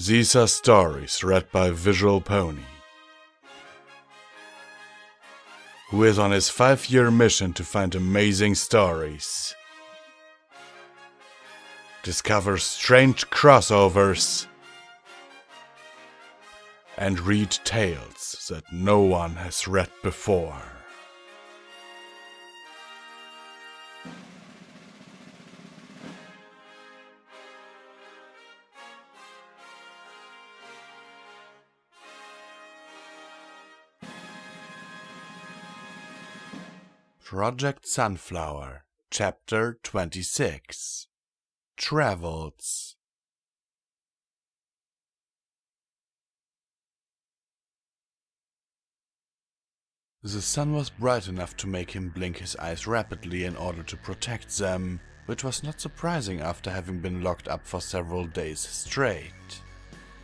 These are stories read by Visual Pony, who is on his 5-year mission to find amazing stories, discover strange crossovers, and read tales that no one has read before. Project Sunflower, Chapter 26. Travels. The sun was bright enough to make him blink his eyes rapidly in order to protect them, which was not surprising after having been locked up for several days straight.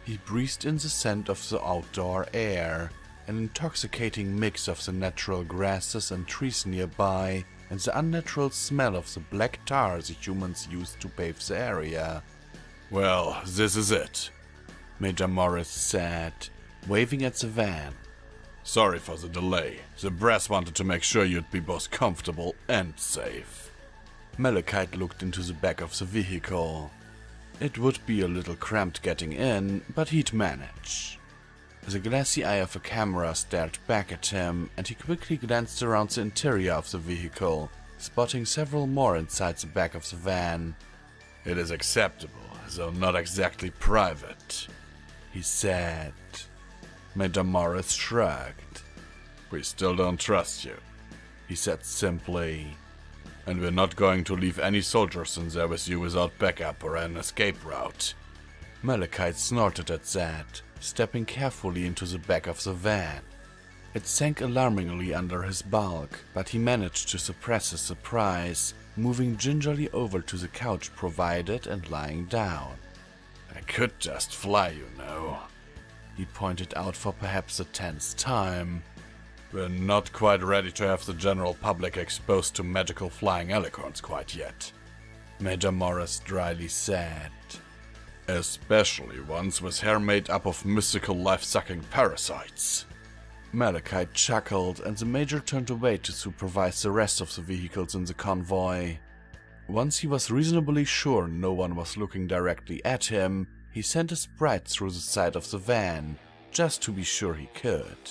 He breathed in the scent of the outdoor air, an intoxicating mix of the natural grasses and trees nearby, and the unnatural smell of the black tar the humans used to pave the area. "Well, this is it," Major Morris said, waving at the van. "Sorry for the delay. The brass wanted to make sure you'd be both comfortable and safe." Malachite looked into the back of the vehicle. It would be a little cramped getting in, but he'd manage. The glassy eye of a camera stared back at him, and he quickly glanced around the interior of the vehicle, spotting several more inside the back of the van. "It is acceptable, though not exactly private," he said. Major Morris shrugged. "We still don't trust you," he said simply. "And we're not going to leave any soldiers in there with you without backup or an escape route." Malachite snorted at that, stepping carefully into the back of the van. It sank alarmingly under his bulk, but he managed to suppress his surprise, moving gingerly over to the couch provided and lying down. "I could just fly, you know," he pointed out for perhaps the 10th time. "We're not quite ready to have the general public exposed to magical flying alicorns quite yet," Major Morris dryly said. "Especially ones with hair made up of mystical life-sucking parasites." Malachite chuckled, and the Major turned away to supervise the rest of the vehicles in the convoy. Once he was reasonably sure no one was looking directly at him, he sent a sprite through the side of the van, just to be sure he could.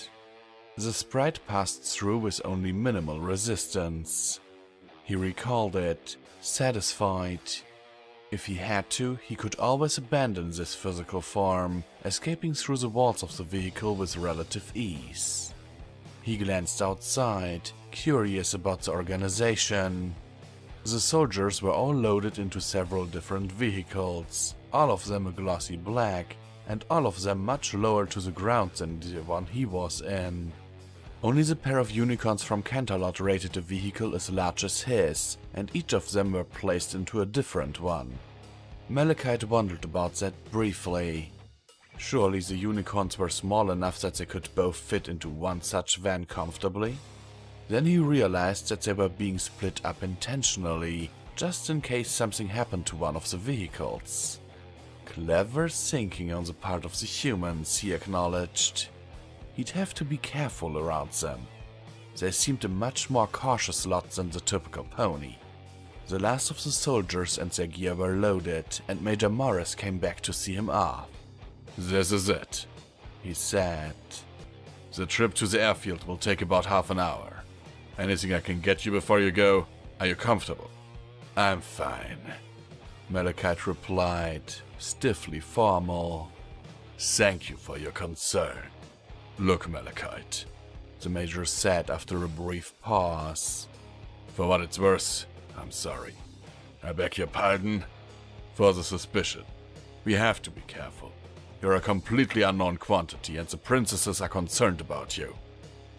The sprite passed through with only minimal resistance. He recalled it, satisfied. If he had to, he could always abandon this physical form, escaping through the walls of the vehicle with relative ease. He glanced outside, curious about the organization. The soldiers were all loaded into several different vehicles, all of them a glossy black, and all of them much lower to the ground than the one he was in. Only the pair of unicorns from Canterlot rated a vehicle as large as his, and each of them were placed into a different one. Malachite wondered about that briefly. Surely the unicorns were small enough that they could both fit into one such van comfortably? Then he realized that they were being split up intentionally, just in case something happened to one of the vehicles. Clever thinking on the part of the humans, he acknowledged. He'd have to be careful around them. They seemed a much more cautious lot than the typical pony. The last of the soldiers and their gear were loaded, and Major Morris came back to see him off. "This is it," he said. "The trip to the airfield will take about half an hour. Anything I can get you before you go? Are you comfortable?" "I'm fine," Malachite replied, stiffly formal. "Thank you for your concern. Look, Malachite," the Major said after a brief pause. "For what it's worth, I'm sorry. I beg your pardon for the suspicion. We have to be careful. You're a completely unknown quantity, and the princesses are concerned about you.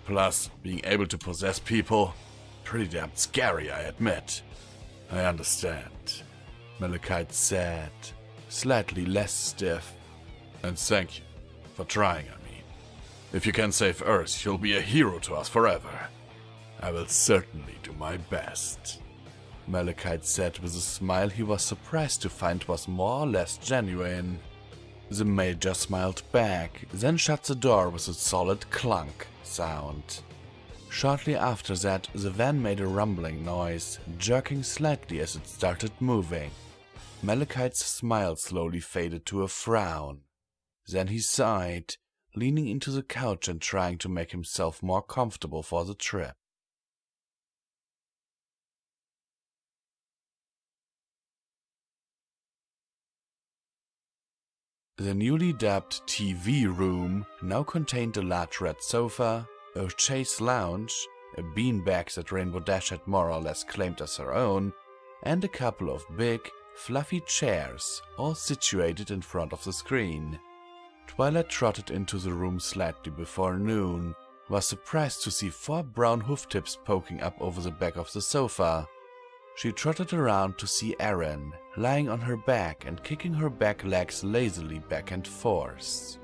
Plus, being able to possess people, pretty damn scary, I admit." "I understand," Malachite said, slightly less stiff. "And thank you for trying, I mean. If you can save Earth, you'll be a hero to us forever." "I will certainly do my best," Malachite said with a smile he was surprised to find was more or less genuine. The Major smiled back, then shut the door with a solid clunk sound. Shortly after that, the van made a rumbling noise, jerking slightly as it started moving. Malachite's smile slowly faded to a frown. Then he sighed, leaning into the couch and trying to make himself more comfortable for the trip. The newly dubbed TV room now contained a large red sofa, a chaise lounge, a beanbag that Rainbow Dash had more or less claimed as her own, and a couple of big, fluffy chairs, all situated in front of the screen. Twilight trotted into the room slightly before noon, was surprised to see 4 brown hoof tips poking up over the back of the sofa. She trotted around to see Erin, lying on her back and kicking her back legs lazily back and forth.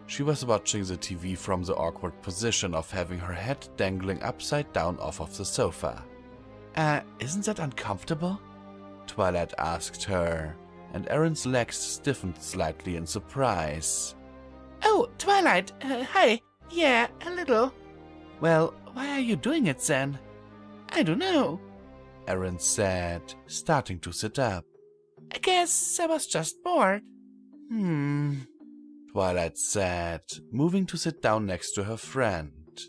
She was watching the TV from the awkward position of having her head dangling upside down off of the sofa. Isn't that uncomfortable?" Twilight asked her, and Erin's legs stiffened slightly in surprise. "Oh, Twilight, hi. Yeah, a little." "Well, why are you doing it then?" "I don't know," Erin said, starting to sit up. "I guess I was just bored." Twilight said, moving to sit down next to her friend.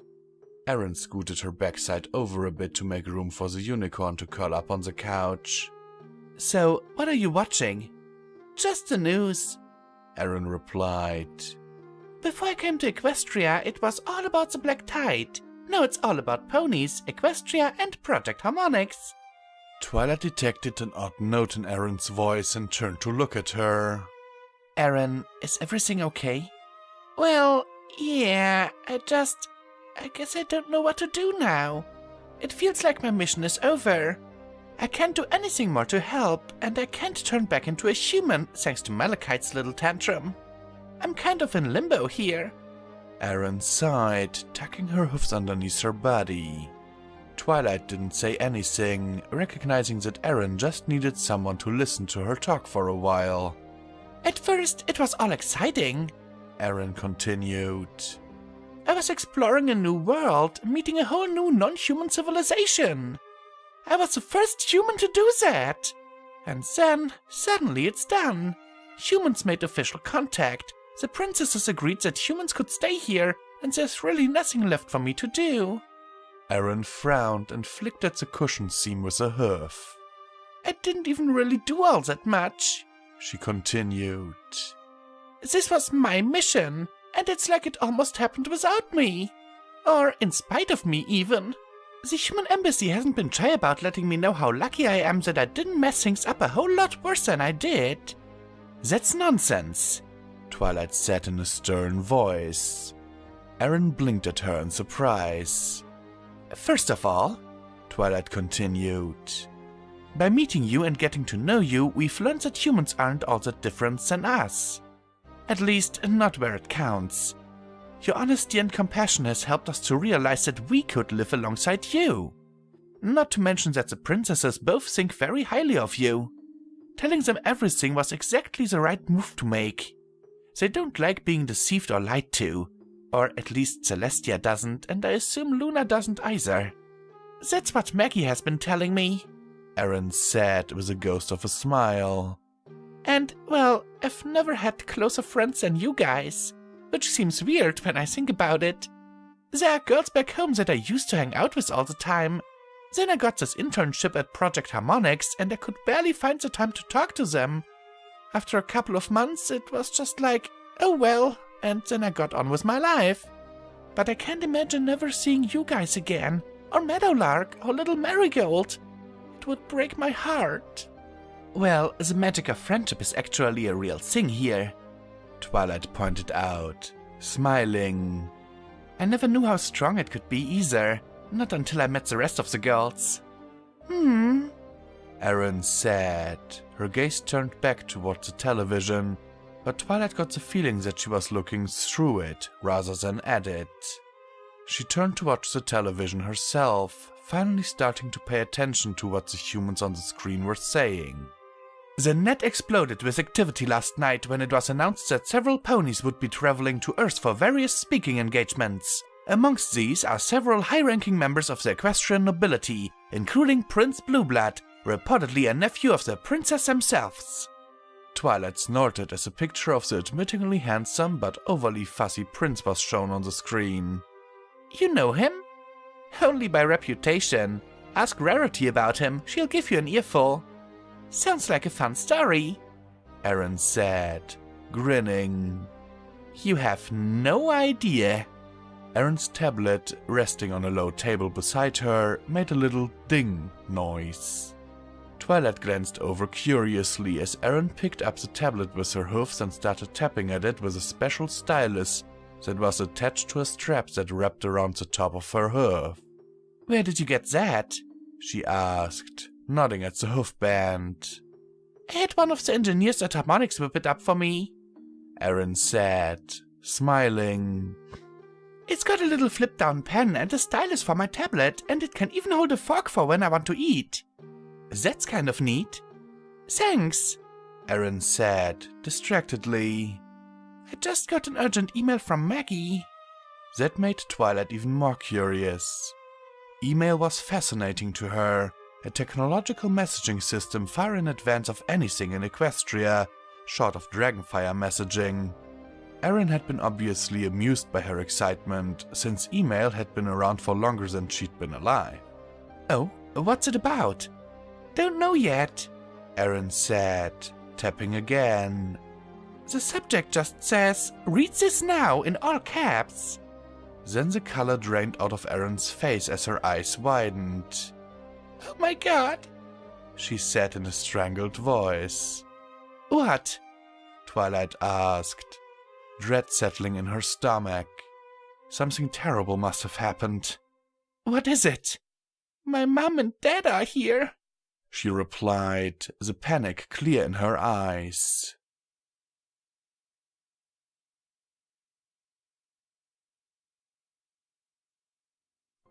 Erin scooted her backside over a bit to make room for the unicorn to curl up on the couch. "So, what are you watching?" "Just the news," Erin replied. "Before I came to Equestria, it was all about the Black Tide. Now it's all about ponies, Equestria, and Project Harmonix." Twilight detected an odd note in Erin's voice and turned to look at her. "Erin, is everything okay?" "Well, yeah, I guess I don't know what to do now. It feels like my mission is over. I can't do anything more to help, and I can't turn back into a human thanks to Malachite's little tantrum. I'm kind of in limbo here." Erin sighed, tucking her hoofs underneath her body. Twilight didn't say anything, recognizing that Erin just needed someone to listen to her talk for a while. "At first, it was all exciting," Erin continued. "I was exploring a new world, meeting a whole new non-human civilization. I was the first human to do that. And then, suddenly it's done. Humans made official contact. The princesses agreed that humans could stay here, and there's really nothing left for me to do." Erin frowned and flicked at the cushion seam with a hoof. "I didn't even really do all that much," she continued. "This was my mission, and it's like it almost happened without me. Or in spite of me, even. The human embassy hasn't been shy about letting me know how lucky I am that I didn't mess things up a whole lot worse than I did." "That's nonsense," Twilight said in a stern voice. Erin blinked at her in surprise. "First of all," Twilight continued, "by meeting you and getting to know you, we've learned that humans aren't all that different than us. At least, not where it counts. Your honesty and compassion has helped us to realize that we could live alongside you. Not to mention that the princesses both think very highly of you. Telling them everything was exactly the right move to make. They don't like being deceived or lied to. Or at least Celestia doesn't, and I assume Luna doesn't either. That's what Maggie has been telling me," Erin said with a ghost of a smile. "And, well, I've never had closer friends than you guys, which seems weird when I think about it. There are girls back home that I used to hang out with all the time. Then I got this internship at Project Harmonix, and I could barely find the time to talk to them. After a couple of months, it was just like, oh well, and then I got on with my life. But I can't imagine never seeing you guys again, or Meadowlark, or Little Marigold. It would break my heart." "Well, the magic of friendship is actually a real thing here," Twilight pointed out, smiling. "I never knew how strong it could be either, not until I met the rest of the girls." Erin said, her gaze turned back towards the television, but Twilight got the feeling that she was looking through it rather than at it. She turned to watch the television herself, finally starting to pay attention to what the humans on the screen were saying. The net exploded with activity last night when it was announced that several ponies would be traveling to Earth for various speaking engagements. Amongst these are several high-ranking members of the equestrian nobility, including Prince Blueblood, reportedly a nephew of the princess themselves. Twilight snorted as a picture of the admittingly handsome but overly fussy prince was shown on the screen. You know him? Only by reputation. Ask Rarity about him, she'll give you an earful. Sounds like a fun story, Aaron said, grinning. You have no idea. Aaron's tablet, resting on a low table beside her, made a little ding noise. Twilight glanced over curiously as Aaron picked up the tablet with her hoofs and started tapping at it with a special stylus that was attached to a strap that wrapped around the top of her hoof. Where did you get that? She asked, nodding at the hoof band. I had one of the engineers at Harmonix whip it up for me, Aaron said, smiling. It's got a little flip-down pen and a stylus for my tablet, and it can even hold a fork for when I want to eat. That's kind of neat. Thanks, Aaron said, distractedly. I just got an urgent email from Maggie. That made Twilight even more curious. Email was fascinating to her, a technological messaging system far in advance of anything in Equestria, short of Dragonfire messaging. Aaron had been obviously amused by her excitement, since email had been around for longer than she'd been alive. Oh, what's it about? Don't know yet, Aaron said, tapping again. The subject just says, read this now in all caps. Then the color drained out of Aaron's face as her eyes widened. Oh my god, she said in a strangled voice. What? Twilight asked, dread settling in her stomach. Something terrible must have happened. What is it? My mom and dad are here, she replied, the panic clear in her eyes.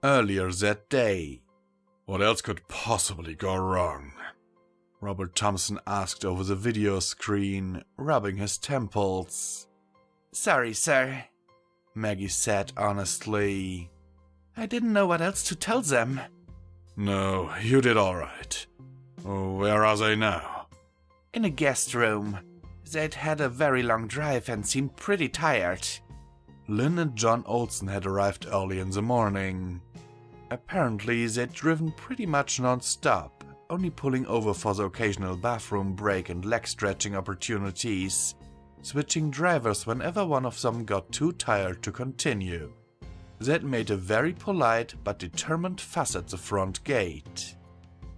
Earlier that day. What else could possibly go wrong? Robert Thompson asked over the video screen, rubbing his temples. Sorry, sir, Maggie said honestly. I didn't know what else to tell them. No, you did all right. Where are they now? In a guest room. They'd had a very long drive and seemed pretty tired. Lynn and John Olsen had arrived early in the morning. Apparently, they'd driven pretty much non-stop, only pulling over for the occasional bathroom break and leg-stretching opportunities, switching drivers whenever one of them got too tired to continue. They'd made a very polite but determined fuss at the front gate.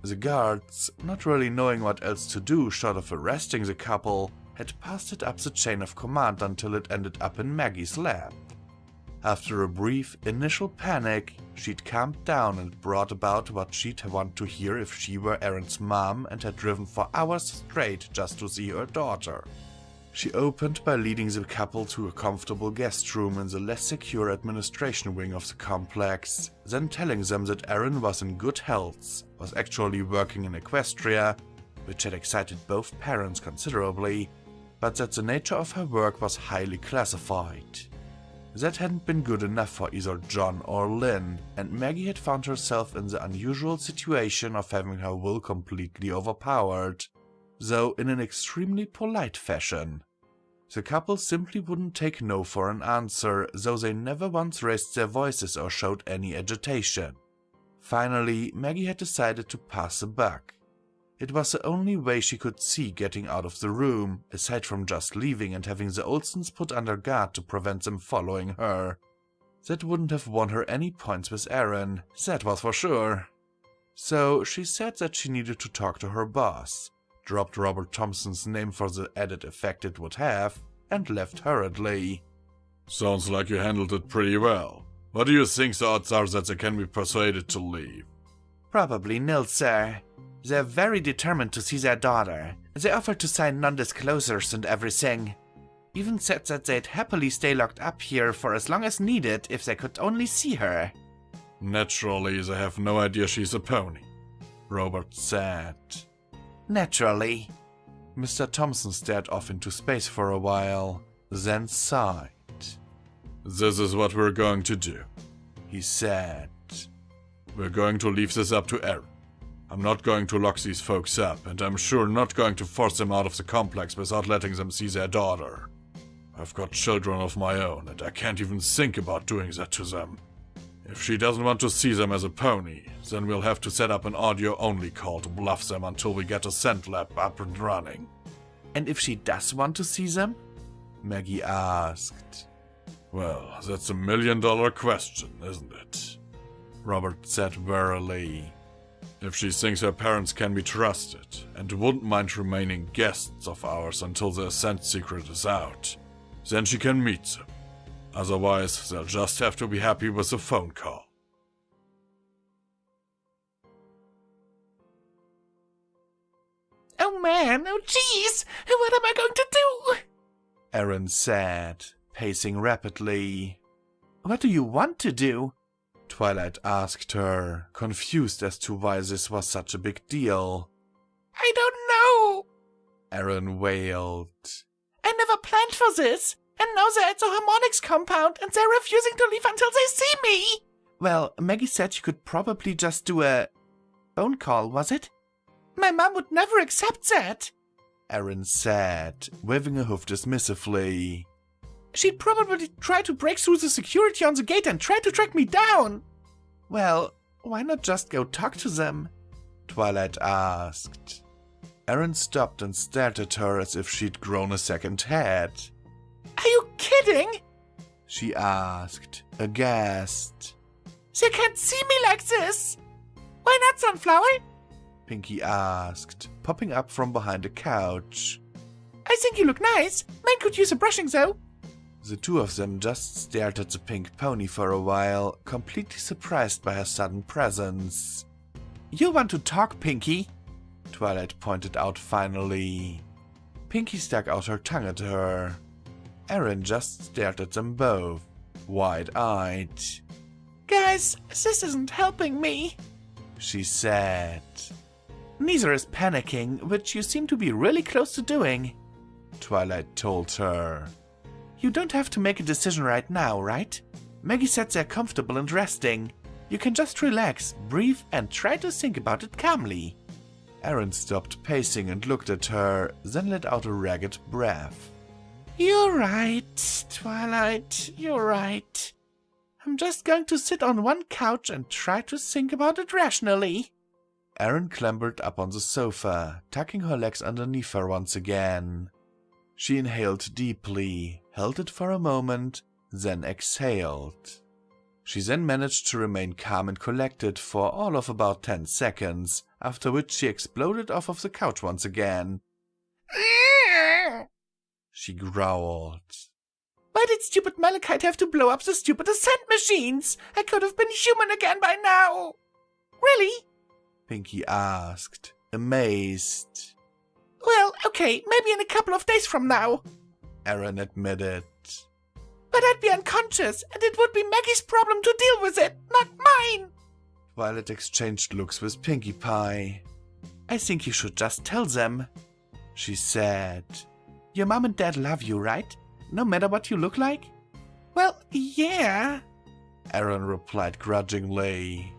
The guards, not really knowing what else to do short of arresting the couple, had passed it up the chain of command until it ended up in Maggie's lap. After a brief initial panic, she'd calmed down and brought about what she'd want to hear if she were Aaron's mom and had driven for hours straight just to see her daughter. She opened by leading the couple to a comfortable guest room in the less secure administration wing of the complex, then telling them that Aaron was in good health, was actually working in Equestria, which had excited both parents considerably, but that the nature of her work was highly classified. That hadn't been good enough for either John or Lynn, and Maggie had found herself in the unusual situation of having her will completely overpowered, though in an extremely polite fashion. The couple simply wouldn't take no for an answer, though they never once raised their voices or showed any agitation. Finally, Maggie had decided to pass the buck. It was the only way she could see getting out of the room, aside from just leaving and having the Olsens put under guard to prevent them following her. That wouldn't have won her any points with Aaron, that was for sure. So she said that she needed to talk to her boss, dropped Robert Thompson's name for the added effect it would have, and left hurriedly. Sounds like you handled it pretty well. What do you think the odds are that they can be persuaded to leave? Probably nil, sir. They're very determined to see their daughter. They offered to sign non-disclosures and everything. Even said that they'd happily stay locked up here for as long as needed if they could only see her. Naturally, they have no idea she's a pony, Robert said. Naturally, Mr. Thompson stared off into space for a while, then sighed. "This is what we're going to do," he said. "We're going to leave this up to Aaron. I'm not going to lock these folks up, and I'm sure not going to force them out of the complex without letting them see their daughter. I've got children of my own, and I can't even think about doing that to them. If she doesn't want to see them as a pony, then we'll have to set up an audio-only call to bluff them until we get a scent lab up and running." "And if she does want to see them?" Maggie asked. "Well, that's $1 million question, isn't it?" Robert said wearily. "If she thinks her parents can be trusted, and wouldn't mind remaining guests of ours until their scent secret is out, then she can meet them. Otherwise, they'll just have to be happy with a phone call." "Oh man, oh jeez, what am I going to do?" Aaron said, pacing rapidly. "What do you want to do?" Twilight asked her, confused as to why this was such a big deal. "I don't know," Aaron wailed. "I never planned for this, and now they're at the harmonics compound and they're refusing to leave until they see me." "Well, Maggie said you could probably just do a phone call, was it?" "My mom would never accept that," Aaron said, waving a hoof dismissively. "She'd probably try to break through the security on the gate and try to track me down." "Well, why not just go talk to them?" Twilight asked. Aaron stopped and stared at her as if she'd grown a second head. "Are you kidding?" she asked, aghast. "They can't see me like this. Why not, Sunflower?" Pinky asked, popping up from behind a couch. "I think you look nice. Mine could use a brushing though." The two of them just stared at the pink pony for a while, completely surprised by her sudden presence. "You want to talk, Pinky?" Twilight pointed out finally. Pinky stuck out her tongue at her. Aaron just stared at them both, wide-eyed. "Guys, this isn't helping me," she said. "Neither is panicking, which you seem to be really close to doing," Twilight told her. "You don't have to make a decision right now, right? Maggie said they're comfortable and resting. You can just relax, breathe, and try to think about it calmly." Aaron stopped pacing and looked at her, then let out a ragged breath. "You're right, Twilight, you're right. I'm just going to sit on one couch and try to think about it rationally." Aaron clambered up on the sofa, tucking her legs underneath her once again. She inhaled deeply, held it for a moment, then exhaled. She then managed to remain calm and collected for all of about 10 seconds, after which she exploded off of the couch once again. She growled. "Why did stupid Malachite have to blow up the stupid ascent machines? I could have been human again by now." "Really?" Pinky asked, amazed. "Well, okay, maybe in a couple of days from now," Aaron admitted. "But I'd be unconscious, and it would be Maggie's problem to deal with it, not mine." Violet exchanged looks with Pinkie Pie. "I think you should just tell them," she said. "Your mom and dad love you, right? No matter what you look like?" "Well, yeah," Aaron replied grudgingly.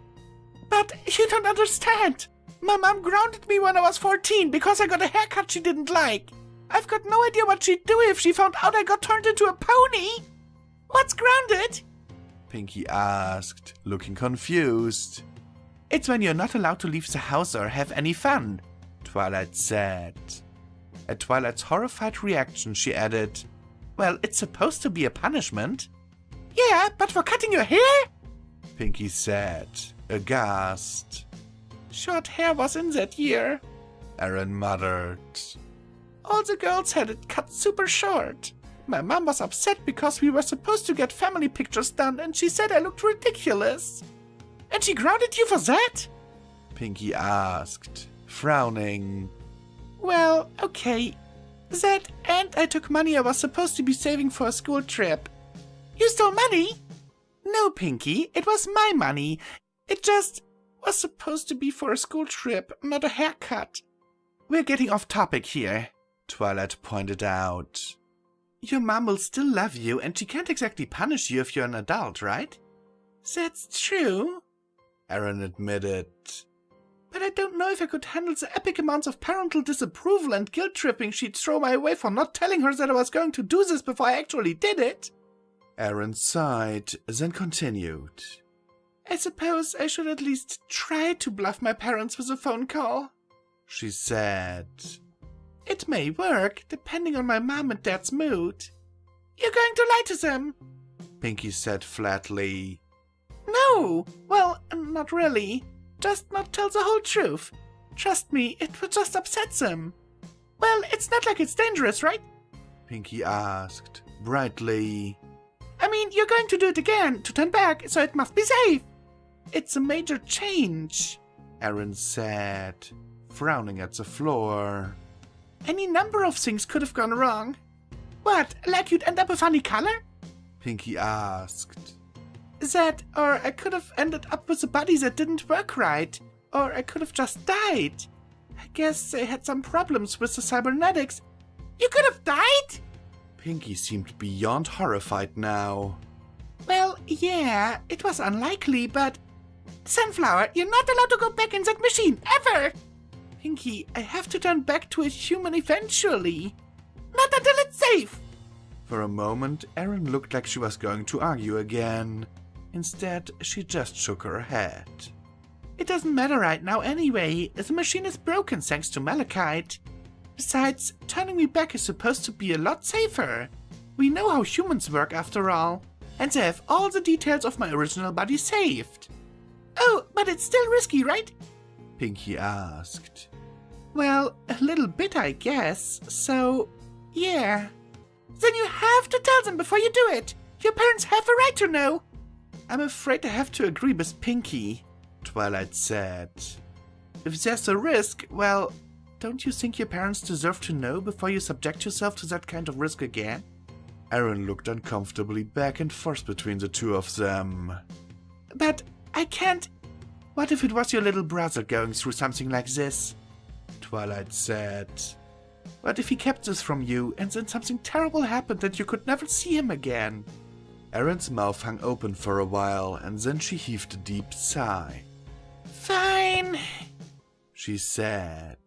"But you don't understand. My mom grounded me when I was 14 because I got a haircut she didn't like. I've got no idea what she'd do if she found out I got turned into a pony." "What's grounded?" Pinky asked, looking confused. "It's when you're not allowed to leave the house or have any fun," Twilight said. At Twilight's horrified reaction, she added, "Well, it's supposed to be a punishment." "Yeah, but for cutting your hair?" Pinky said, aghast. "Short hair was in that year," Aaron muttered. "All the girls had it cut super short. My mom was upset because we were supposed to get family pictures done and she said I looked ridiculous." "And she grounded you for that?" Pinky asked, frowning. "Well, okay. That, and I took money I was supposed to be saving for a school trip." "You stole money?" "No, Pinky, it was my money. It just was supposed to be for a school trip, not a haircut." "We're getting off topic here," Twilight pointed out. Your mom will still love you, and she can't exactly punish you if you're an adult, right? That's true, Aaron admitted. But I don't know if I could handle the epic amounts of parental disapproval and guilt-tripping she'd throw my way for not telling her that I was going to do this before I actually did it. Aaron sighed, then continued. I suppose I should at least try to bluff my parents with a phone call, she said. It may work, depending on my mom and dad's mood. You're going to lie to them, Pinky said flatly. No, well, not really. Just not tell the whole truth. Trust me, it would just upset them. Well, it's not like it's dangerous, right? Pinky asked, brightly. I mean, you're going to do it again, to turn back, so it must be safe. It's a major change, Aaron said, frowning at the floor. Any number of things could have gone wrong. What, like you'd end up a funny color? Pinky asked. That, or I could have ended up with a body that didn't work right. Or I could have just died. I guess they had some problems with the cybernetics. You could have died? Pinky seemed beyond horrified now. Well, yeah, it was unlikely, but... Sunflower, you're not allowed to go back in that machine, ever! Pinky, I have to turn back to a human eventually. Not until it's safe! For a moment, Aaron looked like she was going to argue again. Instead, she just shook her head. It doesn't matter right now anyway. The machine is broken thanks to Malachite. Besides, turning me back is supposed to be a lot safer. We know how humans work after all. And they have all the details of my original body saved. Oh, but it's still risky, right? Pinky asked. Well, a little bit, I guess. So, yeah. Then you have to tell them before you do it. Your parents have a right to know. I'm afraid I have to agree with Pinky, Twilight said. If there's a risk, well, don't you think your parents deserve to know before you subject yourself to that kind of risk again? Aaron looked uncomfortably back and forth between the two of them. But I can't... What if it was your little brother going through something like this? Twilight said. What if he kept this from you and then something terrible happened and you could never see him again? Aaron's mouth hung open for a while and then she heaved a deep sigh. Fine, she said.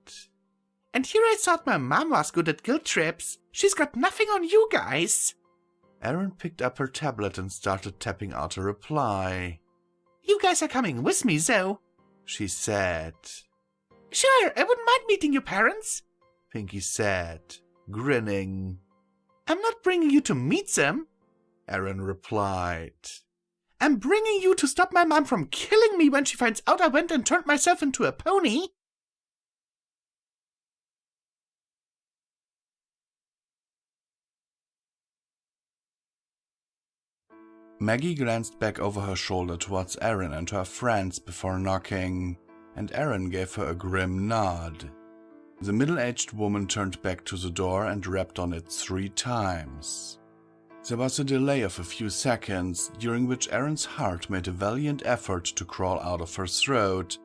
And here I thought my mom was good at guilt trips. She's got nothing on you guys. Aaron picked up her tablet and started tapping out a reply. You guys are coming with me, though, she said. Sure, I wouldn't mind meeting your parents, Pinky said, grinning. I'm not bringing you to meet them, Aaron replied. I'm bringing you to stop my mom from killing me when she finds out I went and turned myself into a pony. Maggie glanced back over her shoulder towards Aaron and her friends before knocking, and Aaron gave her a grim nod. The middle-aged woman turned back to the door and rapped on it 3 times. There was a delay of a few seconds, during which Aaron's heart made a valiant effort to crawl out of her throat,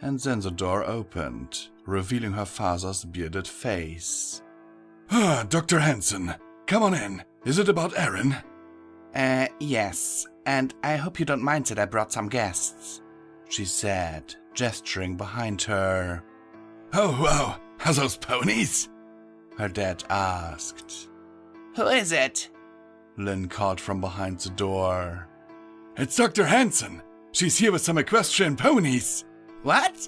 and then the door opened, revealing her father's bearded face. Ah, Dr. Hansen, come on in. Is it about Aaron? Yes, and I hope you don't mind that I brought some guests, she said, gesturing behind her. Oh, wow, are those ponies? Her dad asked. Who is it? Lynn called from behind the door. It's Dr. Hansen. She's here with some equestrian ponies. What?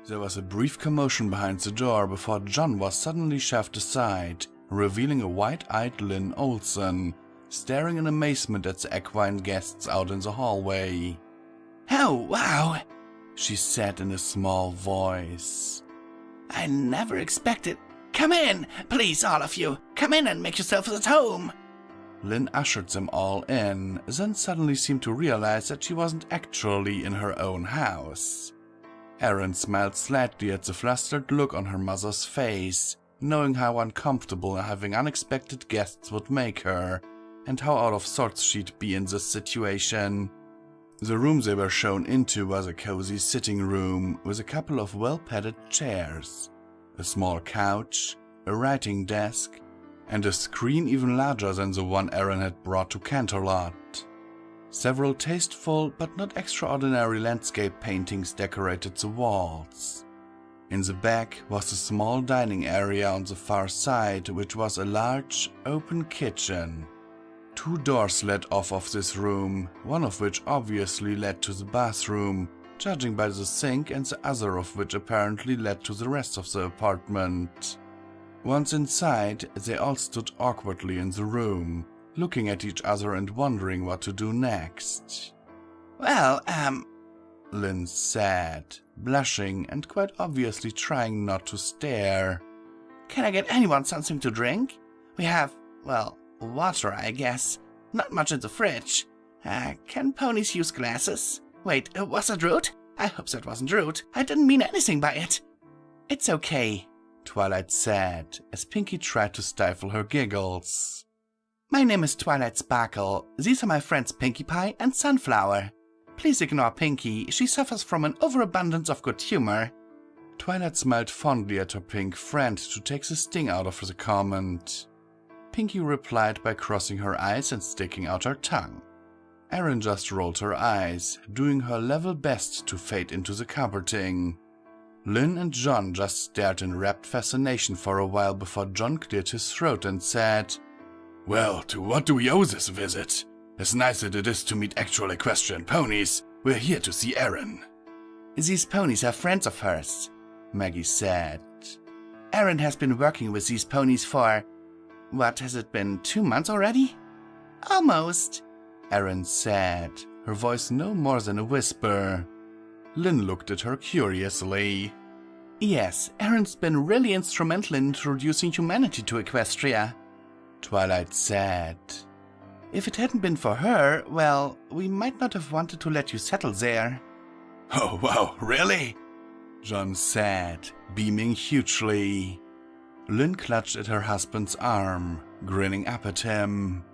There was a brief commotion behind the door before John was suddenly shoved aside, revealing a wide-eyed Lynn Olsen, staring in amazement at the equine guests out in the hallway. Oh, wow, she said in a small voice. I never expected. Come in, please, all of you. Come in and make yourselves at home. Lynn ushered them all in, then suddenly seemed to realize that she wasn't actually in her own house. Aaron smiled slightly at the flustered look on her mother's face, knowing how uncomfortable having unexpected guests would make her, and how out of sorts she'd be in this situation. The room they were shown into was a cozy sitting room with a couple of well-padded chairs, a small couch, a writing desk, and a screen even larger than the one Aaron had brought to Canterlot. Several tasteful but not extraordinary landscape paintings decorated the walls. In the back was a small dining area on the far side, which was a large, open kitchen. 2 doors led off of this room, one of which obviously led to the bathroom, judging by the sink, and the other of which apparently led to the rest of the apartment. Once inside, they all stood awkwardly in the room, looking at each other and wondering what to do next. Well, Lynn said, blushing and quite obviously trying not to stare. Can I get anyone something to drink? We have, well, water, I guess. Not much in the fridge. Can ponies use glasses? Wait, was that rude? I hope that wasn't rude. I didn't mean anything by it. It's okay, Twilight said, as Pinkie tried to stifle her giggles. My name is Twilight Sparkle. These are my friends Pinkie Pie and Sunflower. Please ignore Pinkie, she suffers from an overabundance of good humor. Twilight smiled fondly at her pink friend to take the sting out of the comment. Pinkie replied by crossing her eyes and sticking out her tongue. Erin just rolled her eyes, doing her level best to fade into the cupboarding. Lynn and John just stared in rapt fascination for a while before John cleared his throat and said, Well, to what do we owe this visit? As nice as it is to meet actual equestrian ponies, we're here to see Erin. These ponies are friends of hers, Maggie said. Erin has been working with these ponies for, what has it been, 2 months already? Almost, Erin said, her voice no more than a whisper. Lynn looked at her curiously. Yes, Erin's been really instrumental in introducing humanity to Equestria, Twilight said. If it hadn't been for her, well, we might not have wanted to let you settle there. Oh, wow, really? John said, beaming hugely. Lynn clutched at her husband's arm, grinning up at him.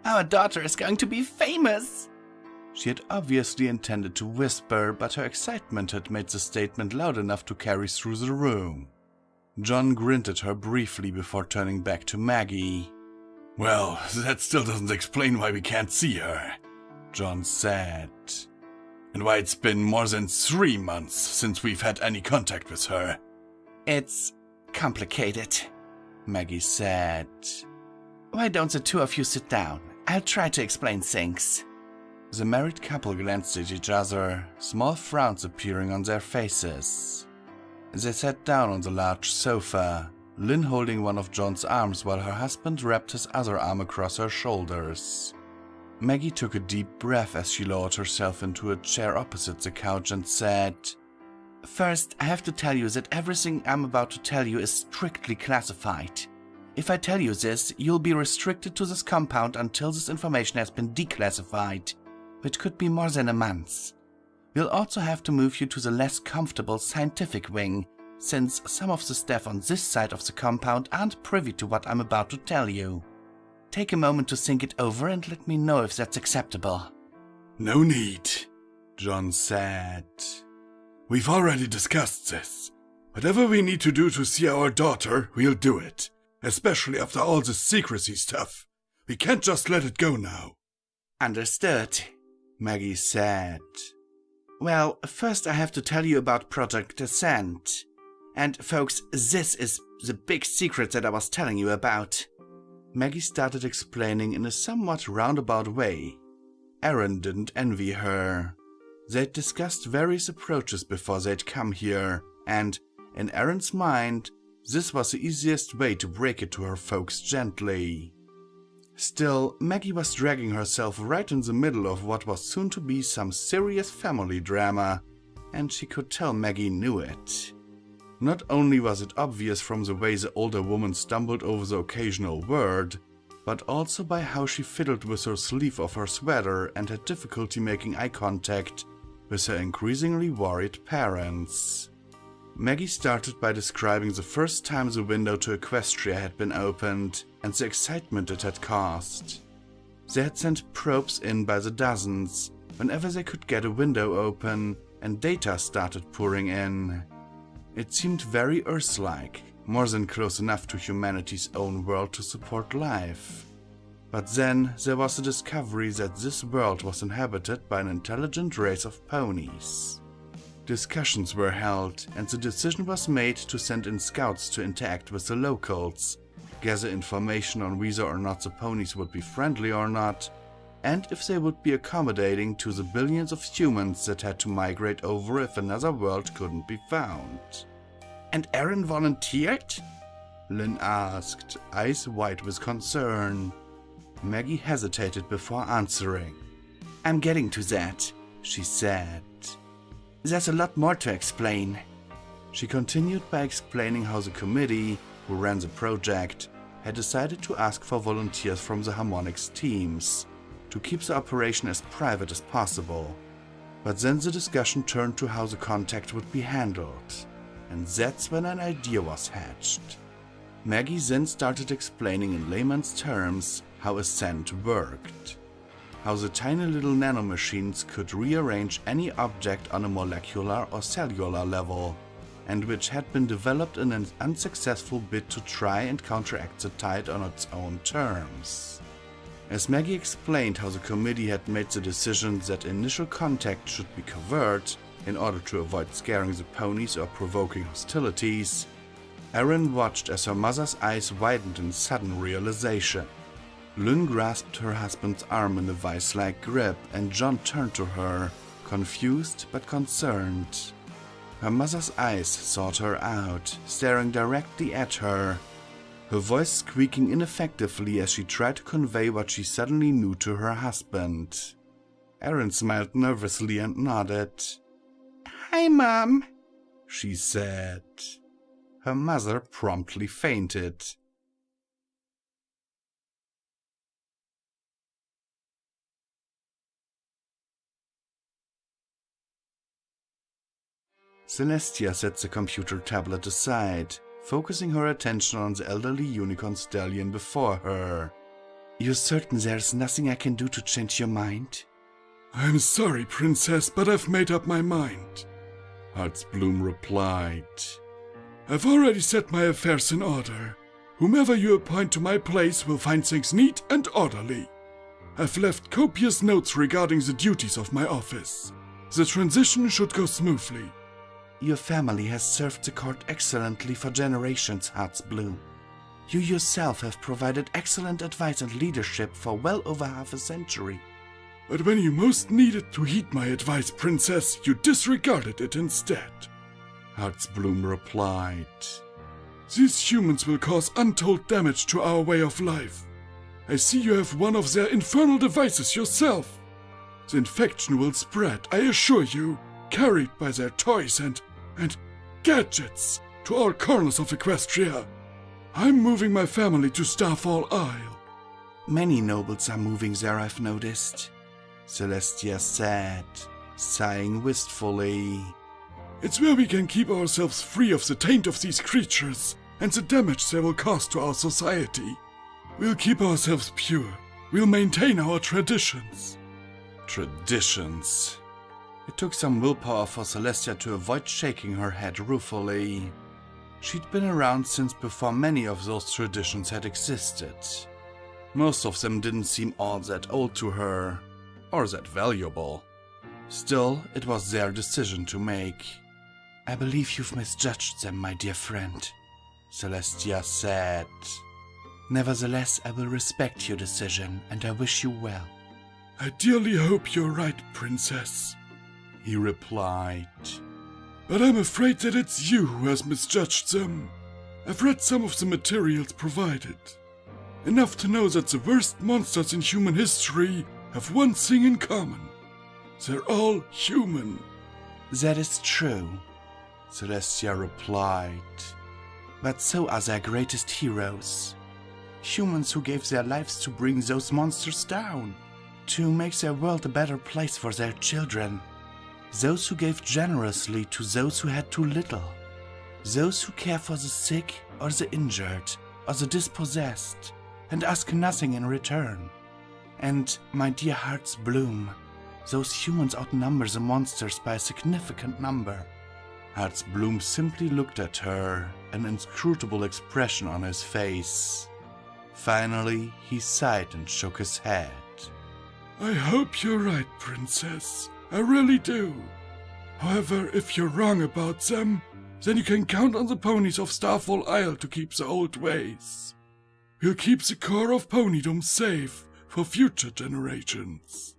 Our daughter is going to be famous! She had obviously intended to whisper, but her excitement had made the statement loud enough to carry through the room. John grinned at her briefly before turning back to Maggie. Well, that still doesn't explain why we can't see her, John said. And why it's been more than 3 months since we've had any contact with her. It's complicated, Maggie said. Why don't the 2 of you sit down? I'll try to explain things. The married couple glanced at each other, small frowns appearing on their faces. They sat down on the large sofa, Lynn holding one of John's arms while her husband wrapped his other arm across her shoulders. Maggie took a deep breath as she lowered herself into a chair opposite the couch and said, First, I have to tell you that everything I'm about to tell you is strictly classified. If I tell you this, you'll be restricted to this compound until this information has been declassified, which could be more than a month. We'll also have to move you to the less comfortable scientific wing, since some of the staff on this side of the compound aren't privy to what I'm about to tell you. Take a moment to think it over and let me know if that's acceptable. No need, John said. We've already discussed this. Whatever we need to do to see our daughter, we'll do it. Especially after all this secrecy stuff. We can't just let it go now. Understood, Maggie said. Well, first I have to tell you about Project Ascent. And folks, this is the big secret that I was telling you about. Maggie started explaining in a somewhat roundabout way. Erin didn't envy her. They'd discussed various approaches before they'd come here, and, in Erin's mind, this was the easiest way to break it to her folks gently. Still, Maggie was dragging herself right in the middle of what was soon to be some serious family drama, and she could tell Maggie knew it. Not only was it obvious from the way the older woman stumbled over the occasional word, but also by how she fiddled with her sleeve of her sweater and had difficulty making eye contact with her increasingly worried parents. Maggie started by describing the first time the window to Equestria had been opened and the excitement it had caused. They had sent probes in by the dozens whenever they could get a window open, and data started pouring in. It seemed very Earth-like, more than close enough to humanity's own world to support life. But then there was the discovery that this world was inhabited by an intelligent race of ponies. Discussions were held, and the decision was made to send in scouts to interact with the locals, gather information on whether or not the ponies would be friendly or not, and if they would be accommodating to the billions of humans that had to migrate over if another world couldn't be found. And Aaron volunteered? Lynn asked, eyes wide with concern. Maggie hesitated before answering. I'm getting to that, she said. There's a lot more to explain. She continued by explaining how the committee, who ran the project, had decided to ask for volunteers from the Harmonics teams, to keep the operation as private as possible. But then the discussion turned to how the contact would be handled, and that's when an idea was hatched. Maggie then started explaining in layman's terms how Ascent worked, how the tiny little nanomachines could rearrange any object on a molecular or cellular level, and which had been developed in an unsuccessful bid to try and counteract the tide on its own terms. As Maggie explained how the committee had made the decision that initial contact should be covert in order to avoid scaring the ponies or provoking hostilities, Erin watched as her mother's eyes widened in sudden realization. Lynn grasped her husband's arm in a vice-like grip, and John turned to her, confused but concerned. Her mother's eyes sought her out, staring directly at her, her voice squeaking ineffectively as she tried to convey what she suddenly knew to her husband. Erin smiled nervously and nodded. Hi, Mom, she said. Her mother promptly fainted. Celestia set the computer tablet aside, focusing her attention on the elderly unicorn stallion before her. You're certain there's nothing I can do to change your mind? I'm sorry, Princess, but I've made up my mind, Heartsbloom replied. I've already set my affairs in order. Whomever you appoint to my place will find things neat and orderly. I've left copious notes regarding the duties of my office. The transition should go smoothly. Your family has served the court excellently for generations, Heartsbloom. You yourself have provided excellent advice and leadership for well over half a century. But when you most needed to heed my advice, Princess, you disregarded it instead, Heartsbloom replied. These humans will cause untold damage to our way of life. I see you have one of their infernal devices yourself. The infection will spread, I assure you, carried by their toys and gadgets to all corners of Equestria. I'm moving my family to Starfall Isle. Many nobles are moving there, I've noticed, Celestia said, sighing wistfully. It's where we can keep ourselves free of the taint of these creatures and the damage they will cause to our society. We'll keep ourselves pure. We'll maintain our traditions. Traditions. It took some willpower for Celestia to avoid shaking her head ruefully. She'd been around since before many of those traditions had existed. Most of them didn't seem all that old to her, or that valuable. Still, it was their decision to make. I believe you've misjudged them, my dear friend, Celestia said. Nevertheless, I will respect your decision, and I wish you well. I dearly hope you're right, Princess, he replied. But I'm afraid that it's you who has misjudged them. I've read some of the materials provided. Enough to know that the worst monsters in human history have one thing in common. They're all human. That is true, Celestia replied. But so are their greatest heroes. Humans who gave their lives to bring those monsters down, to make their world a better place for their children. Those who gave generously to those who had too little. Those who care for the sick or the injured or the dispossessed and ask nothing in return. And, my dear Heartsbloom, those humans outnumber the monsters by a significant number. Herzbloom simply looked at her, an inscrutable expression on his face. Finally, he sighed and shook his head. I hope you're right, Princess. I really do. However, if you're wrong about them, then you can count on the ponies of Starfall Isle to keep the old ways. We'll keep the core of ponydom safe for future generations.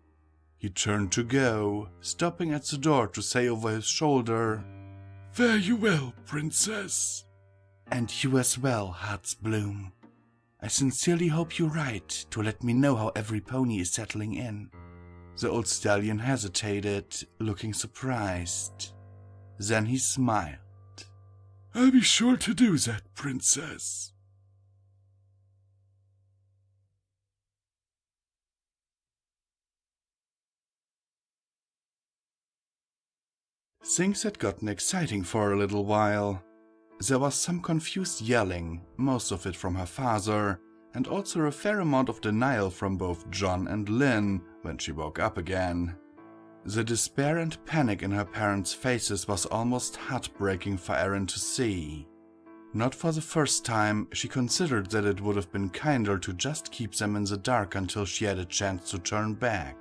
He turned to go, stopping at the door to say over his shoulder, Fare you well, Princess. And you as well, Herzbloom. I sincerely hope you're right to let me know how every pony is settling in. The old stallion hesitated, looking surprised. Then he smiled. I'll be sure to do that, Princess. Things had gotten exciting for a little while. There was some confused yelling, most of it from her father, and also a fair amount of denial from both John and Lynn when she woke up again. The despair and panic in her parents' faces was almost heartbreaking for Erin to see. Not for the first time, she considered that it would have been kinder to just keep them in the dark until she had a chance to turn back.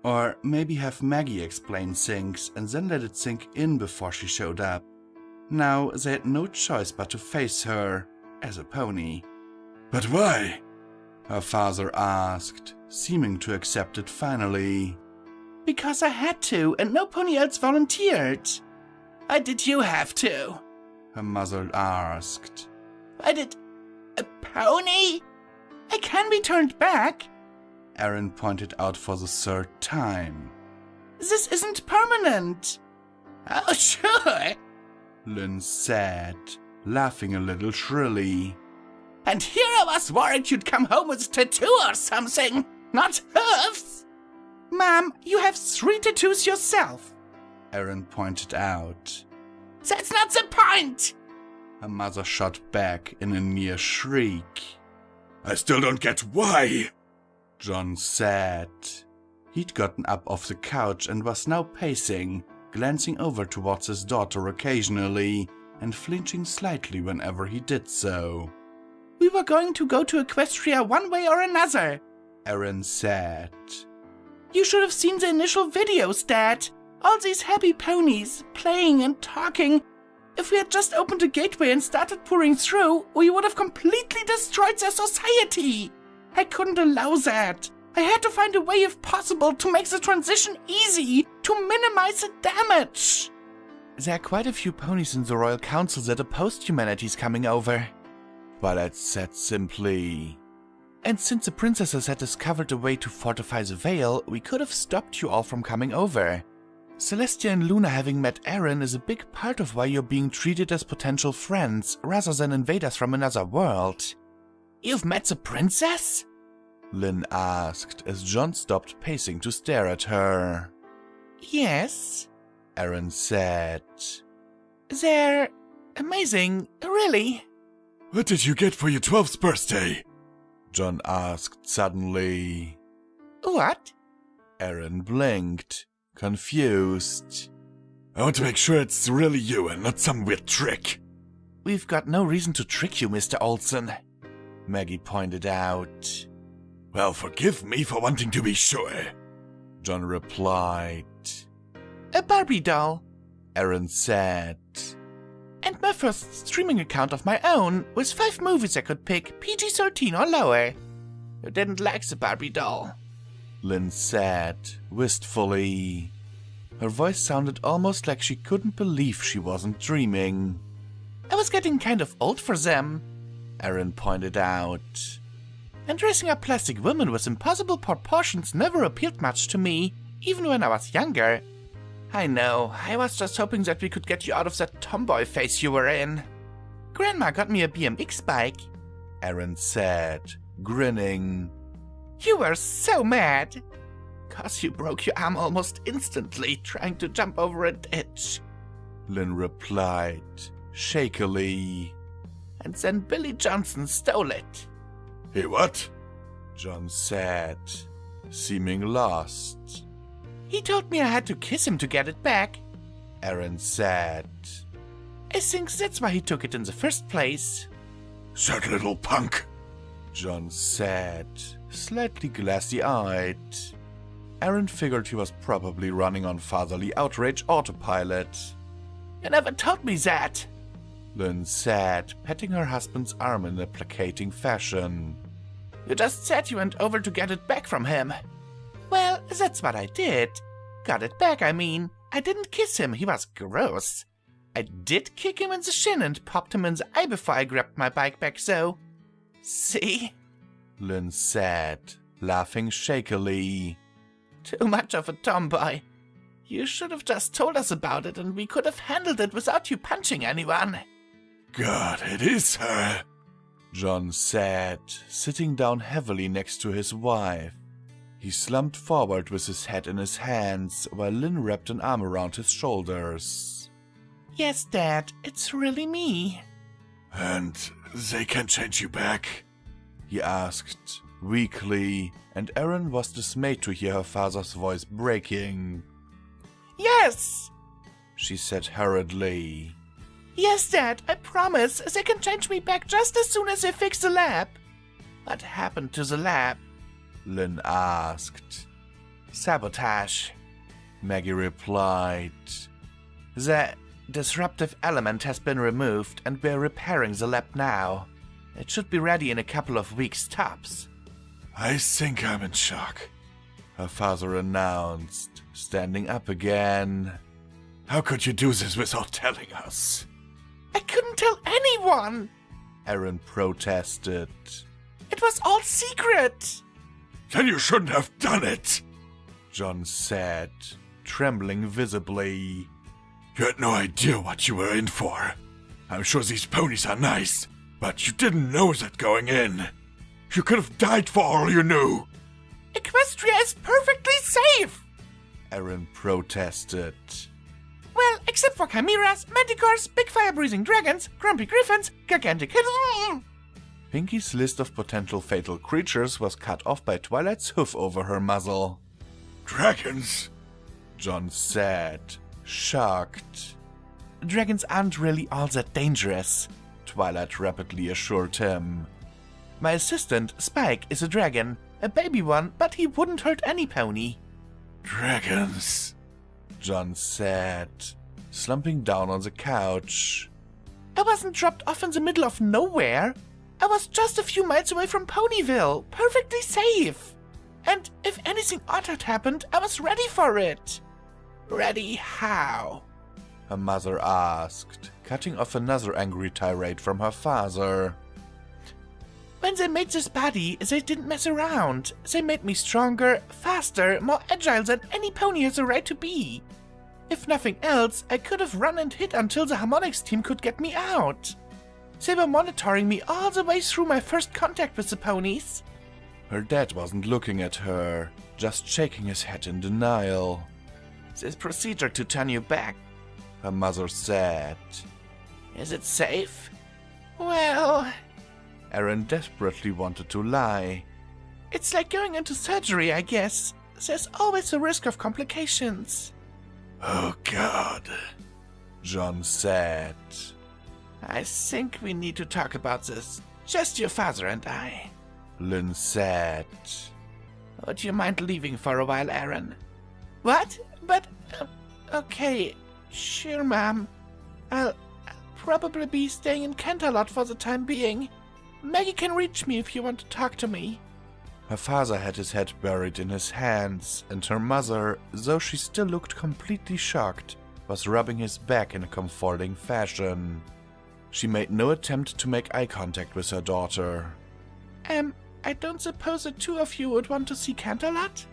Or maybe have Maggie explain things and then let it sink in before she showed up. Now they had no choice but to face her, as a pony. But why? Her father asked, seeming to accept it finally. Because I had to, and no pony else volunteered. Why did you have to? Her mother asked. Why did... a pony? I can be turned back. Erin pointed out for the third time. This isn't permanent. Oh, sure. Lynn said, laughing a little shrilly. And here I was worried you'd come home with a tattoo or something, not hooves. Mom, you have 3 tattoos yourself. Erin pointed out. That's not the point. Her mother shot back in a near shriek. I still don't get why. John said. He'd gotten up off the couch and was now pacing, glancing over towards his daughter occasionally and flinching slightly whenever he did so. We were going to go to Equestria one way or another, Erin said. You should have seen the initial videos, Dad. All these happy ponies, playing and talking. If we had just opened a gateway and started pouring through, we would have completely destroyed their society. I couldn't allow that. I had to find a way, if possible, to make the transition easy, to minimize the damage. There are quite a few ponies in the Royal Council that opposed humanity's coming over. Violet said simply. And since the princesses had discovered a way to fortify the veil, we could have stopped you all from coming over. Celestia and Luna having met Erin is a big part of why you're being treated as potential friends, rather than invaders from another world. You've met the princess? Lynn asked as John stopped pacing to stare at her. Yes, Erin said. They're amazing, really. What did you get for your 12th birthday? John asked suddenly. What? Erin blinked, confused. I want to make sure it's really you and not some weird trick. We've got no reason to trick you, Mr. Olsen, Maggie pointed out. Well, forgive me for wanting to be sure, John replied. A Barbie doll, Erin said. And my first streaming account of my own, with 5 movies I could pick, PG-13 or lower. You didn't like the Barbie doll, Lynn said, wistfully. Her voice sounded almost like she couldn't believe she wasn't dreaming. I was getting kind of old for them, Erin pointed out. And dressing up plastic women with impossible proportions never appealed much to me, even when I was younger. I know, I was just hoping that we could get you out of that tomboy phase you were in. Grandma got me a BMX bike, Erin said, grinning. You were so mad. 'Cause you broke your arm almost instantly trying to jump over a ditch, Lynn replied, shakily. And then Billy Johnson stole it. Hey, what? John said, seeming lost. He told me I had to kiss him to get it back, Aaron said. I think that's why he took it in the first place. That little punk. John said, slightly glassy-eyed. Aaron figured he was probably running on fatherly outrage autopilot. You never told me that. Lynn said, patting her husband's arm in a placating fashion. You just said you went over to get it back from him. Well, that's what I did. Got it back, I mean. I didn't kiss him, he was gross. I did kick him in the shin and popped him in the eye before I grabbed my bike back, so... See? Lynn said, laughing shakily. Too much of a tomboy. You should have just told us about it and we could have handled it without you punching anyone. God, it is her. John said, sitting down heavily next to his wife. He slumped forward with his head in his hands while Lynn wrapped an arm around his shoulders. Yes, Dad, it's really me. And they can change you back? He asked, weakly, and Aaron was dismayed to hear her father's voice breaking. Yes! She said hurriedly. Yes, Dad, I promise. They can change me back just as soon as they fix the lab. What happened to the lab? Lynn asked. Sabotage, Maggie replied. The disruptive element has been removed and we're repairing the lab now. It should be ready in a couple of weeks tops. I think I'm in shock, her father announced, standing up again. How could you do this without telling us? I couldn't tell anyone! Aaron protested. It was all secret! Then you shouldn't have done it! John said, trembling visibly. You had no idea what you were in for. I'm sure these ponies are nice, but you didn't know that going in. You could have died for all you knew. Equestria is perfectly safe! Aaron protested. Well, except for chimeras, manticores, big fire-breathing dragons, grumpy griffins, gigantic hiddles. Pinky's list of potential fatal creatures was cut off by Twilight's hoof over her muzzle. Dragons? John said, shocked. Dragons aren't really all that dangerous, Twilight rapidly assured him. My assistant, Spike, is a dragon. A baby one, but he wouldn't hurt any pony. Dragons, John said, slumping down on the couch. I wasn't dropped off in the middle of nowhere. I was just a few miles away from Ponyville, perfectly safe. And if anything odd had happened, I was ready for it. Ready how? Her mother asked, cutting off another angry tirade from her father. When they made this body, they didn't mess around. They made me stronger, faster, more agile than any pony has a right to be. If nothing else, I could have run and hid until the harmonics team could get me out. They were monitoring me all the way through my first contact with the ponies. Her dad wasn't looking at her, just shaking his head in denial. This procedure to turn you back, her mother said. Is it safe? Well... Aaron desperately wanted to lie. It's like going into surgery, I guess. There's always a risk of complications. Oh, God, John said. I think we need to talk about this. Just your father and I. Lynn said. Would you mind leaving for a while, Aaron? What? But, okay. Sure, Mom. I'll probably be staying in Kent a lot for the time being. Maggie can reach me if you want to talk to me. Her father had his head buried in his hands, and her mother, though she still looked completely shocked, was rubbing his back in a comforting fashion. She made no attempt to make eye contact with her daughter. I don't suppose the two of you would want to see Kent a lot?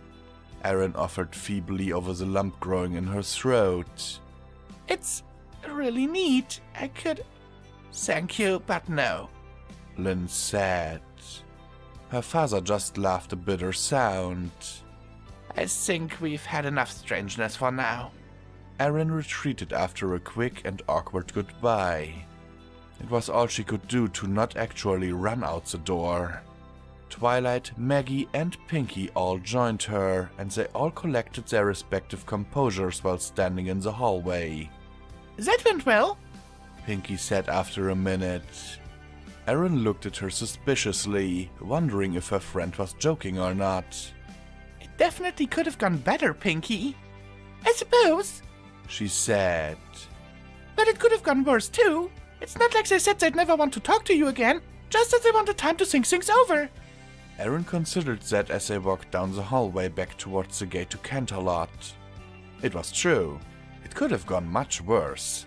Aaron offered feebly over the lump growing in her throat. It's really neat. I could... Thank you, but no. Lynn said. Her father just laughed a bitter sound. I think we've had enough strangeness for now. Aaron retreated after a quick and awkward goodbye. It was all she could do to not actually run out the door. Twilight, Maggie, and Pinky all joined her, and they all collected their respective composures while standing in the hallway. That went well. Pinky said after a minute. Erin looked at her suspiciously, wondering if her friend was joking or not. It definitely could have gone better, Pinky. I suppose, she said. But it could have gone worse too. It's not like they said they'd never want to talk to you again, just that they wanted time to think things over. Erin considered that as they walked down the hallway back towards the gate to Canterlot. It was true. It could have gone much worse.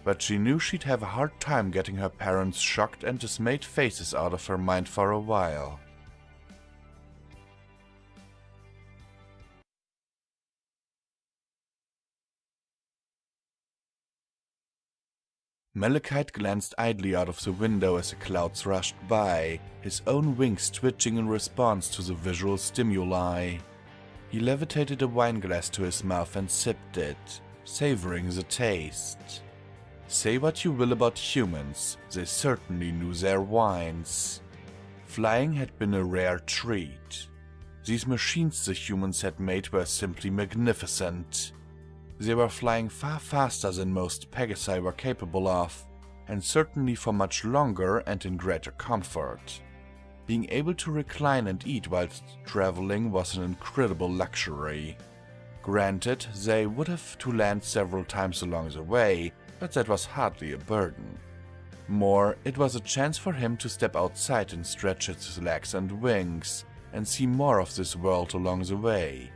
But she knew she'd have a hard time getting her parents' shocked and dismayed faces out of her mind for a while. Malachite glanced idly out of the window as the clouds rushed by, his own wings twitching in response to the visual stimuli. He levitated a wineglass to his mouth and sipped it, savoring the taste. Say what you will about humans, they certainly knew their wines. Flying had been a rare treat. These machines the humans had made were simply magnificent. They were flying far faster than most Pegasi were capable of, and certainly for much longer and in greater comfort. Being able to recline and eat whilst traveling was an incredible luxury. Granted, they would have to land several times along the way, but that was hardly a burden. More, it was a chance for him to step outside and stretch his legs and wings, and see more of this world along the way.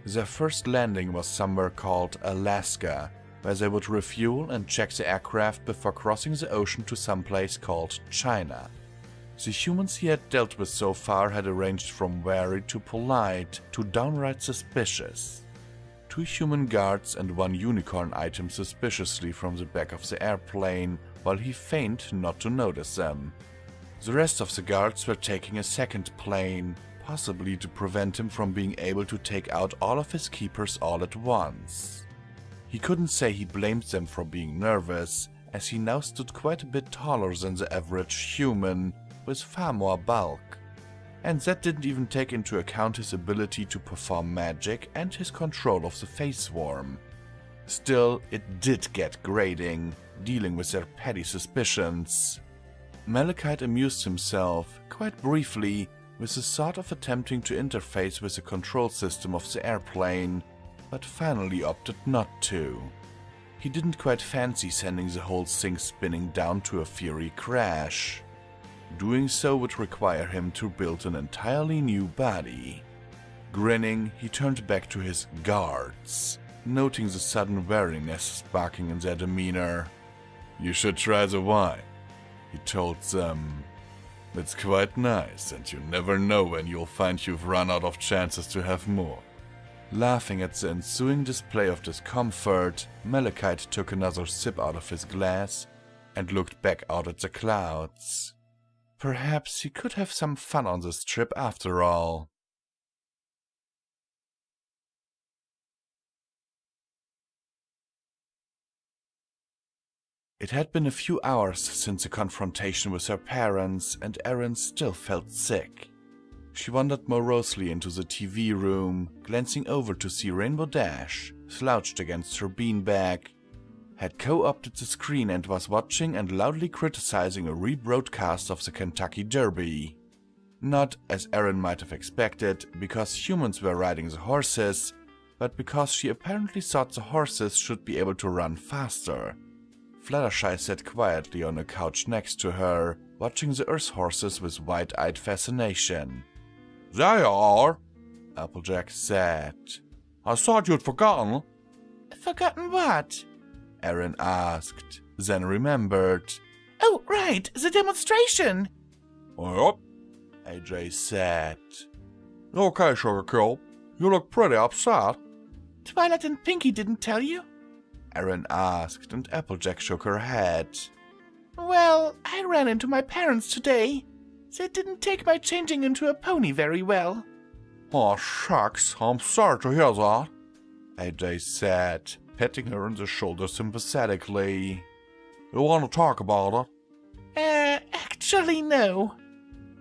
Their first landing was somewhere called Alaska, where they would refuel and check the aircraft before crossing the ocean to some place called China. The humans he had dealt with so far had arranged from wary to polite to downright suspicious. 2 human guards and 1 unicorn eyed him suspiciously from the back of the airplane, while he feigned not to notice them. The rest of the guards were taking a second plane, possibly to prevent him from being able to take out all of his keepers all at once. He couldn't say he blamed them for being nervous, as he now stood quite a bit taller than the average human, with far more bulk. And that didn't even take into account his ability to perform magic and his control of the face swarm. Still, it did get grating, dealing with their petty suspicions. Malachite amused himself, quite briefly, with the thought of attempting to interface with the control system of the airplane, but finally opted not to. He didn't quite fancy sending the whole thing spinning down to a fiery crash. Doing so would require him to build an entirely new body. Grinning, he turned back to his guards, noting the sudden wariness sparking in their demeanor. "You should try the wine," he told them. "It's quite nice, and you never know when you'll find you've run out of chances to have more." Laughing at the ensuing display of discomfort, Malachite took another sip out of his glass and looked back out at the clouds. Perhaps he could have some fun on this trip after all. It had been a few hours since the confrontation with her parents, and Erin still felt sick. She wandered morosely into the TV room, glancing over to see Rainbow Dash, slouched against her beanbag, had co-opted the screen and was watching and loudly criticizing a rebroadcast of the Kentucky Derby. Not, as Erin might have expected, because humans were riding the horses, but because she apparently thought the horses should be able to run faster. Fluttershy sat quietly on a couch next to her, watching the Earth horses with wide-eyed fascination. "There you are," Applejack said. "I thought you'd forgotten." Forgotten what? Erin asked, then remembered. Oh, right, the demonstration. "Yep," AJ said. "Okay, Sugar Kill. You look pretty upset." Twilight and Pinky didn't tell you? Erin asked, and Applejack shook her head. Well, I ran into my parents today. They didn't take my changing into a pony very well. "Oh, shucks, I'm sorry to hear that." AJ said, patting her on the shoulder sympathetically. "You want to talk about it?" Actually no.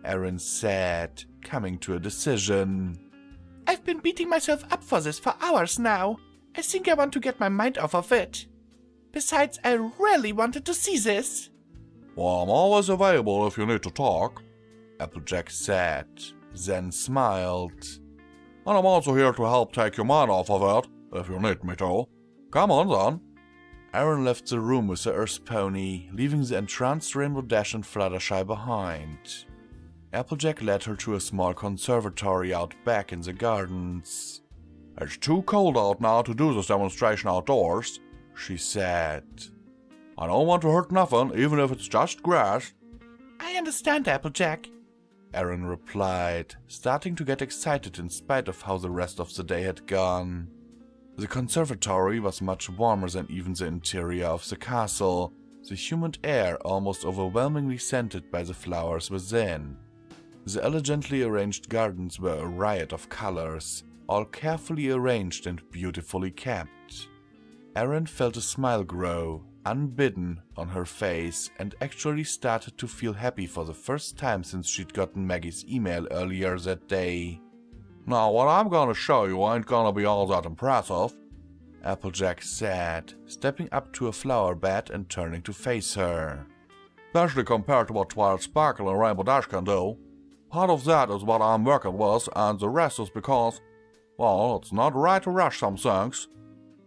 Erin said, coming to a decision. I've been beating myself up for this for hours now. I think I want to get my mind off of it. Besides, I really wanted to see this. Well, I'm always available if you need to talk, Applejack said, then smiled. And I'm also here to help take your mind off of it, if you need me to. Come on then. Aaron left the room with the Earth Pony, leaving the entranced Rainbow Dash and Fluttershy behind. Applejack led her to a small conservatory out back in the gardens. It's too cold out now to do this demonstration outdoors, she said. I don't want to hurt nothing, even if it's just grass. I understand, Applejack, Aaron replied, starting to get excited in spite of how the rest of the day had gone. The conservatory was much warmer than even the interior of the castle, the humid air almost overwhelmingly scented by the flowers within. The elegantly arranged gardens were a riot of colors, all carefully arranged and beautifully kept. Aaron felt a smile grow, unbidden, on her face and actually started to feel happy for the first time since she'd gotten Maggie's email earlier that day. Now what I'm gonna show you ain't gonna be all that impressive, Applejack said, stepping up to a flower bed and turning to face her. Especially compared to what Twilight Sparkle and Rainbow Dash can do. Part of that is what I'm working with, and the rest is because, well, it's not right to rush some things.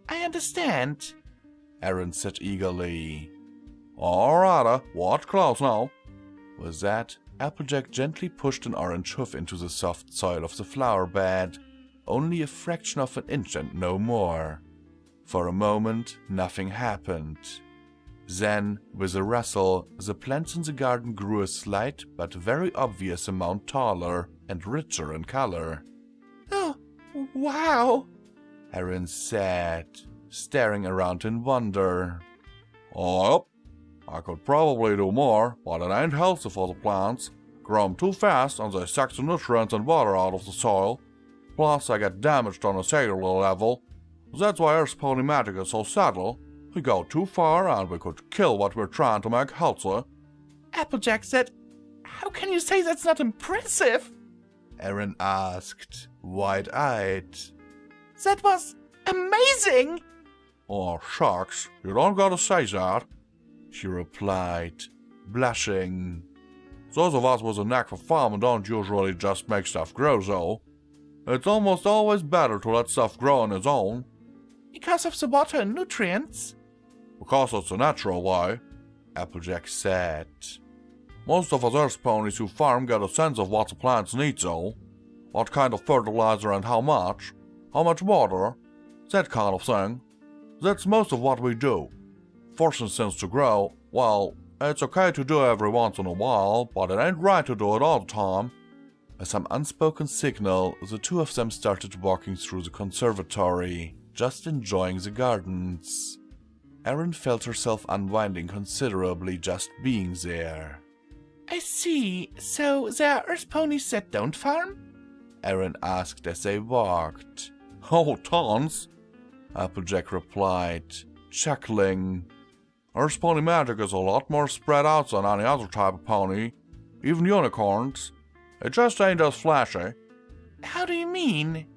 I understand, Aaron said eagerly. Alrighty, watch close now. With that, Applejack gently pushed an orange hoof into the soft soil of the flower bed, only a fraction of an inch and no more. For a moment, nothing happened. Then, with a rustle, the plants in the garden grew a slight but very obvious amount taller and richer in color. Oh, wow, Aaron said, staring around in wonder. Oh, I could probably do more, but it ain't healthy for the plants. Grow 'em too fast and they suck the nutrients and water out of the soil. Plus, they get damaged on a cellular level. That's why Earth's Pony magic is so subtle. We go too far and we could kill what we're trying to make healthy. Applejack said, how can you say that's not impressive? Aaron asked, wide-eyed. That was amazing! Oh, shucks, you don't gotta say that, she replied, blushing. Those of us with a knack for farming don't usually just make stuff grow, though. It's almost always better to let stuff grow on its own. Because of the water and nutrients? Because it's a natural way, Applejack said. Most of us Earth ponies who farm get a sense of what the plants need, though. What kind of fertilizer and how much water, that kind of thing. That's most of what we do. Forcing things to grow, well, it's okay to do every once in a while, but it ain't right to do it all the time. By some unspoken signal, the two of them started walking through the conservatory, just enjoying the gardens. Aaron felt herself unwinding considerably just being there. I see. So there are Earth ponies that don't farm? Aaron asked as they walked. Oh, tons, Applejack replied, chuckling. Earth pony magic is a lot more spread out than any other type of pony, even unicorns. It just ain't as flashy. How do you mean?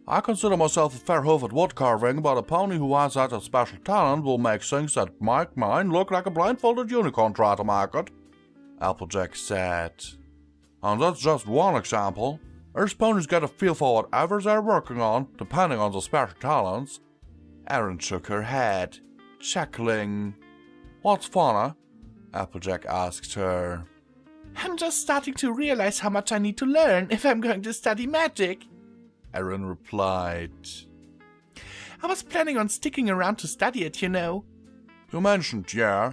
I consider myself a fair hoof at wood carving, but a pony who has that as special talent will make things that make mine look like a blindfolded unicorn try to make it, Applejack said. And that's just one example. Earth ponies get a feel for whatever they're working on, depending on the special talents. Aaron shook her head, chuckling. What's funny? Applejack asked her. I'm just starting to realize how much I need to learn if I'm going to study magic, Aaron replied. I was planning on sticking around to study it, you know. You mentioned, yeah.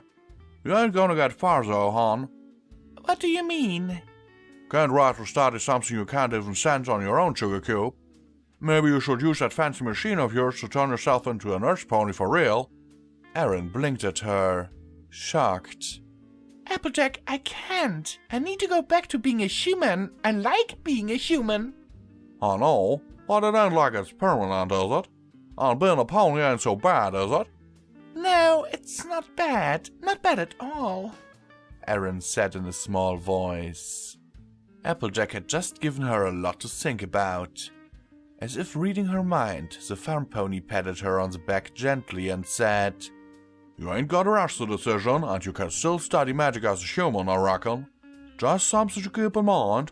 You ain't gonna get far though, hon. What do you mean? Can't write or study something you can't even sense on your own sugar cube. Maybe you should use that fancy machine of yours to turn yourself into an Earth pony for real. Aaron blinked at her, shocked. Applejack, I can't. I need to go back to being a human. I like being a human. I know, but it ain't like it's permanent, is it? And being a pony ain't so bad, is it? No, it's not bad. Not bad at all, Aaron said in a small voice. Applejack had just given her a lot to think about. As if reading her mind, the farm pony patted her on the back gently and said, You ain't got to rush the decision, and you can still study magic as a human, I reckon. Just something to keep in mind.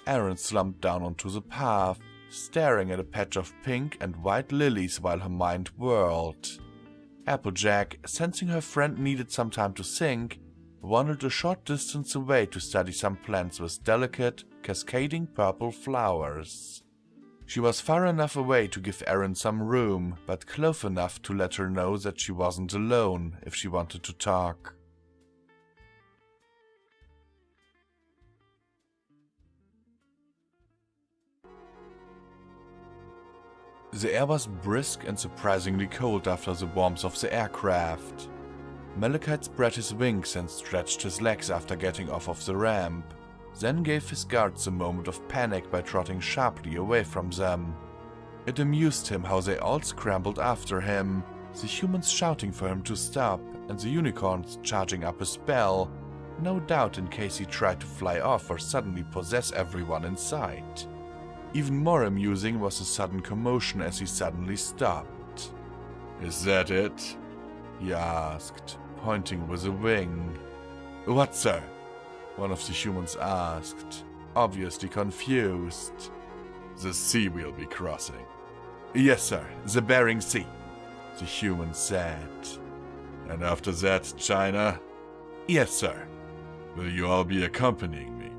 Erin slumped down onto the path, staring at a patch of pink and white lilies while her mind whirled. Applejack, sensing her friend needed some time to think, wandered a short distance away to study some plants with delicate, cascading purple flowers. She was far enough away to give Erin some room, but close enough to let her know that she wasn't alone if she wanted to talk. The air was brisk and surprisingly cold after the warmth of the aircraft. Malachite spread his wings and stretched his legs after getting off of the ramp, then gave his guards a moment of panic by trotting sharply away from them. It amused him how they all scrambled after him, the humans shouting for him to stop and the unicorns charging up a spell, no doubt in case he tried to fly off or suddenly possess everyone in sight. Even more amusing was the sudden commotion as he suddenly stopped. "Is that it?" he asked, pointing with a wing. "What, sir?" one of the humans asked, obviously confused. "The sea we'll be crossing." "Yes, sir, the Bering Sea," the human said. "And after that, China?" "Yes, sir." "Will you all be accompanying me?"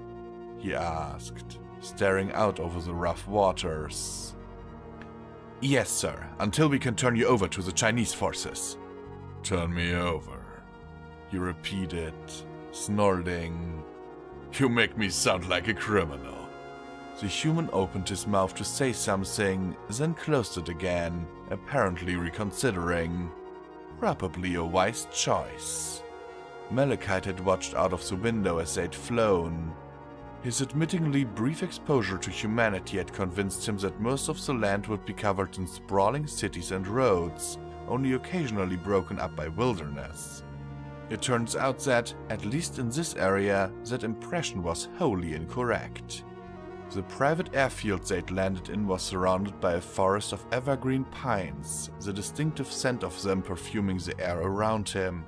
he asked, staring out over the rough waters. "Yes, sir, until we can turn you over to the Chinese forces." "Turn me over," he repeated, snorting. "You make me sound like a criminal." The human opened his mouth to say something, then closed it again, apparently reconsidering. Probably a wise choice. Malachite had watched out of the window as they'd flown. His admittingly brief exposure to humanity had convinced him that most of the land would be covered in sprawling cities and roads, only occasionally broken up by wilderness. It turns out that, at least in this area, that impression was wholly incorrect. The private airfield they'd landed in was surrounded by a forest of evergreen pines, the distinctive scent of them perfuming the air around him.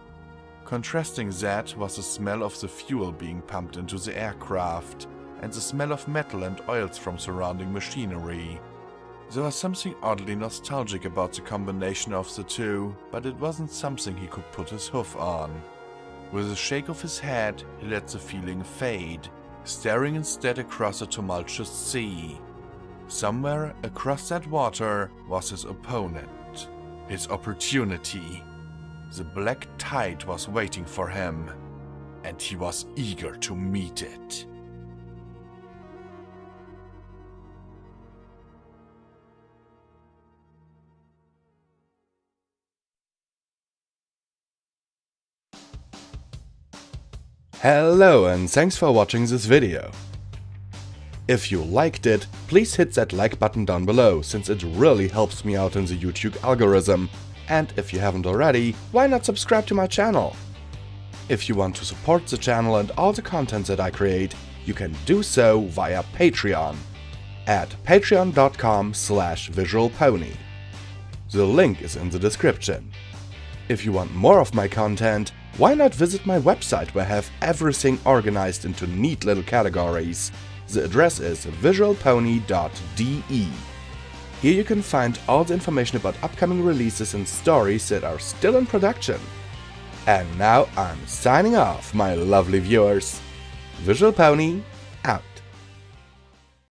Contrasting that was the smell of the fuel being pumped into the aircraft, and the smell of metal and oils from surrounding machinery. There was something oddly nostalgic about the combination of the two, but it wasn't something he could put his hoof on. With a shake of his head, he let the feeling fade, staring instead across a tumultuous sea. Somewhere across that water was his opponent, his opportunity. The black tide was waiting for him, and he was eager to meet it. Hello and thanks for watching this video. If you liked it, please hit that like button down below, since it really helps me out in the YouTube algorithm. And if you haven't already, why not subscribe to my channel? If you want to support the channel and all the content that I create, you can do so via Patreon at patreon.com/visualpony. The link is in the description. If you want more of my content, why not visit my website where I have everything organized into neat little categories. The address is visualpony.de. Here you can find all the information about upcoming releases and stories that are still in production. And now I'm signing off, my lovely viewers. Visual Pony, out.